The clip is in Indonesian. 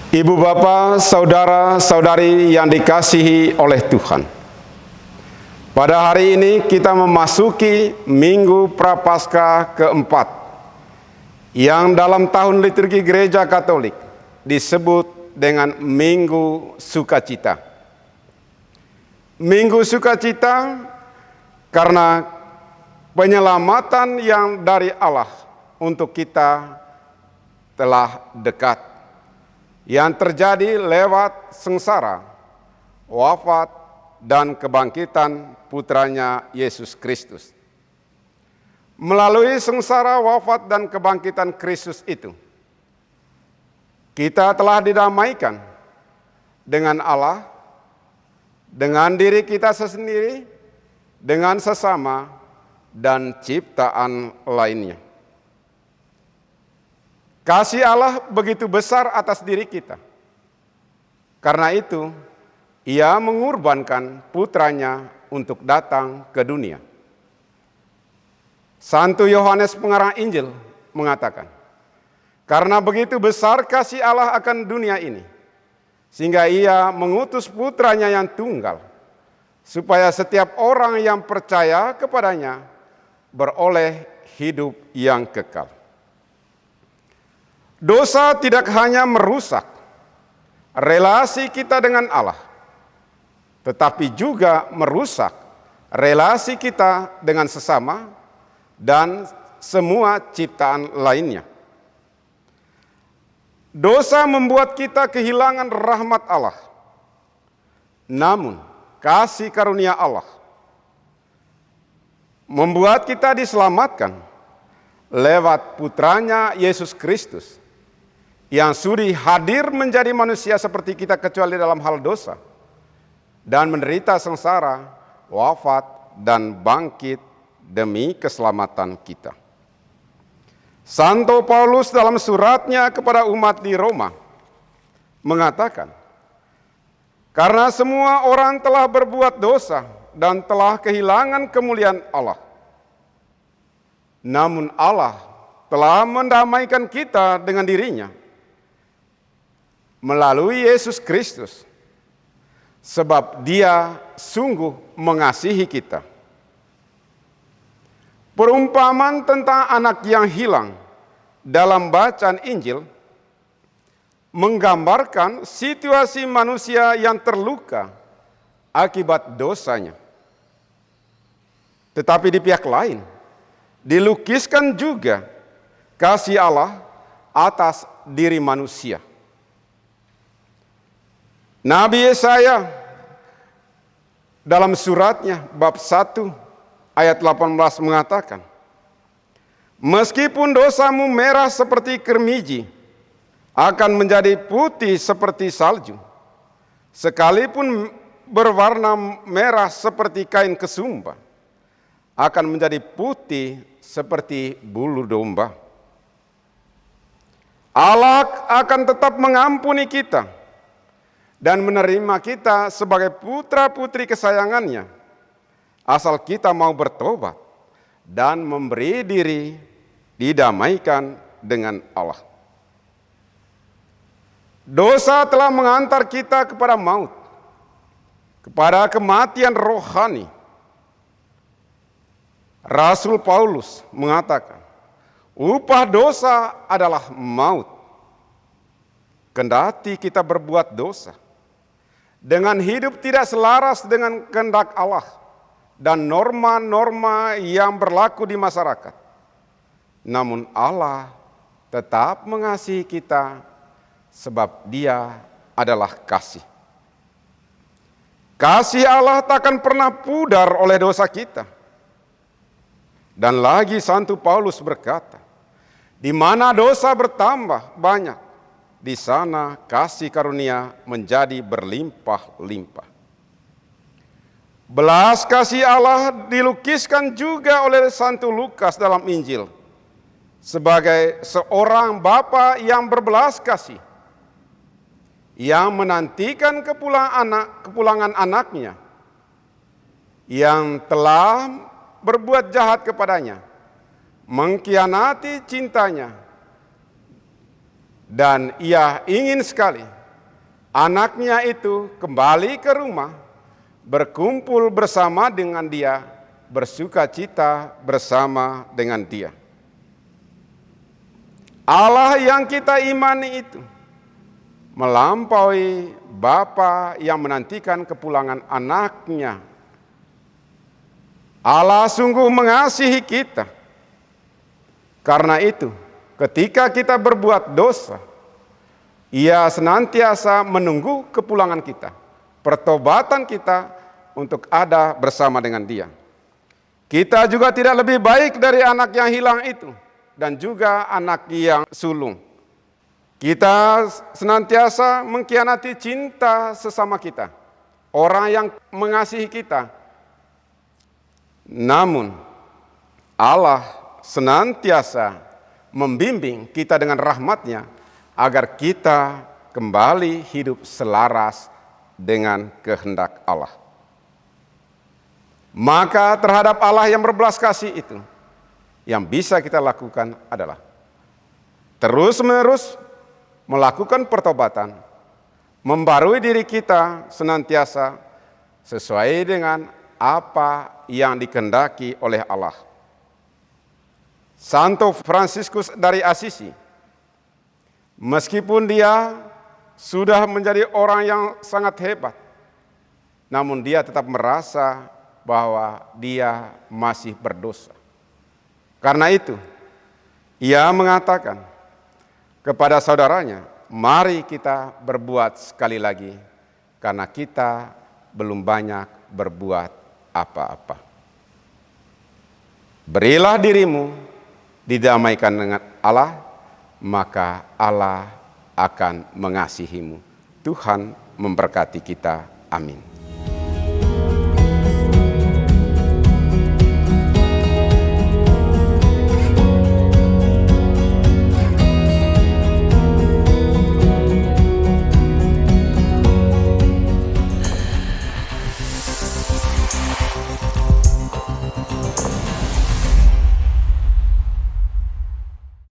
Ibu bapa, saudara-saudari yang dikasihi oleh Tuhan. Pada hari ini kita memasuki Minggu Prapaskah keempat yang dalam tahun liturgi Gereja Katolik disebut dengan Minggu Sukacita. Minggu Sukacita karena penyelamatan yang dari Allah untuk kita telah dekat, yang terjadi lewat sengsara, wafat, dan kebangkitan putranya Yesus Kristus. Melalui sengsara, wafat, dan kebangkitan Kristus itu, kita telah didamaikan dengan Allah, dengan diri kita sendiri, dengan sesama, dan ciptaan lainnya. Kasih Allah begitu besar atas diri kita. Karena itu, Ia mengorbankan putranya untuk datang ke dunia. Santo Yohanes Pengarang Injil mengatakan, karena begitu besar kasih Allah akan dunia ini, sehingga Ia mengutus putranya yang tunggal, supaya setiap orang yang percaya kepadanya beroleh hidup yang kekal. Dosa tidak hanya merusak relasi kita dengan Allah, tetapi juga merusak relasi kita dengan sesama dan semua ciptaan lainnya. Dosa membuat kita kehilangan rahmat Allah. Namun, kasih karunia Allah membuat kita diselamatkan lewat putranya Yesus Kristus, yang sudi hadir menjadi manusia seperti kita kecuali dalam hal dosa, dan menderita sengsara, wafat, dan bangkit demi keselamatan kita. Santo Paulus dalam suratnya kepada umat di Roma mengatakan, karena semua orang telah berbuat dosa dan telah kehilangan kemuliaan Allah, namun Allah telah mendamaikan kita dengan dirinya melalui Yesus Kristus, sebab Dia sungguh mengasihi kita. Perumpamaan tentang anak yang hilang dalam bacaan Injil menggambarkan situasi manusia yang terluka akibat dosanya. Tetapi di pihak lain, dilukiskan juga kasih Allah atas diri manusia. Nabi Yesaya dalam suratnya bab 1 ayat 18 mengatakan, meskipun dosamu merah seperti kermiji, akan menjadi putih seperti salju. Sekalipun berwarna merah seperti kain kesumba, akan menjadi putih seperti bulu domba. Allah akan tetap mengampuni kita dan menerima kita sebagai putra-putri kesayangannya, asal kita mau bertobat dan memberi diri didamaikan dengan Allah. Dosa telah mengantar kita kepada maut, kepada kematian rohani. Rasul Paulus mengatakan, upah dosa adalah maut. Kendati kita berbuat dosa, dengan hidup tidak selaras dengan kehendak Allah dan norma-norma yang berlaku di masyarakat, namun Allah tetap mengasihi kita sebab Dia adalah kasih. Kasih Allah takkan pernah pudar oleh dosa kita. Dan lagi Santo Paulus berkata, di mana dosa bertambah banyak, di sana kasih karunia menjadi berlimpah-limpah. Belas kasih Allah dilukiskan juga oleh Santo Lukas dalam Injil sebagai seorang bapa yang berbelas kasih, yang menantikan kepulangan anaknya yang telah berbuat jahat kepadanya, mengkhianati cintanya, dan ia ingin sekali Anaknya itu kembali ke rumah, berkumpul bersama dengan dia, bersuka cita bersama dengan dia. Allah yang kita imani itu melampaui Bapa yang menantikan kepulangan anaknya. Allah sungguh mengasihi kita. Karena itu, ketika kita berbuat dosa, Ia senantiasa menunggu kepulangan kita, pertobatan kita untuk ada bersama dengan Dia. Kita juga tidak lebih baik dari anak yang hilang itu dan juga anak yang sulung. Kita senantiasa mengkhianati cinta sesama kita, orang yang mengasihi kita. Namun Allah senantiasa membimbing kita dengan rahmat-Nya agar kita kembali hidup selaras dengan kehendak Allah. Maka terhadap Allah yang berbelas kasih itu, yang bisa kita lakukan adalah terus-menerus melakukan pertobatan, membarui diri kita senantiasa sesuai dengan apa yang dikehendaki oleh Allah. Santo Fransiskus dari Assisi, meskipun dia sudah menjadi orang yang sangat hebat, namun dia tetap merasa bahwa dia masih berdosa. Karena itu, ia mengatakan kepada saudaranya, mari kita berbuat sekali lagi, karena kita belum banyak berbuat apa-apa. Berilah dirimu didamaikan dengan Allah, maka Allah akan mengasihimu. Tuhan memberkati kita. Amin.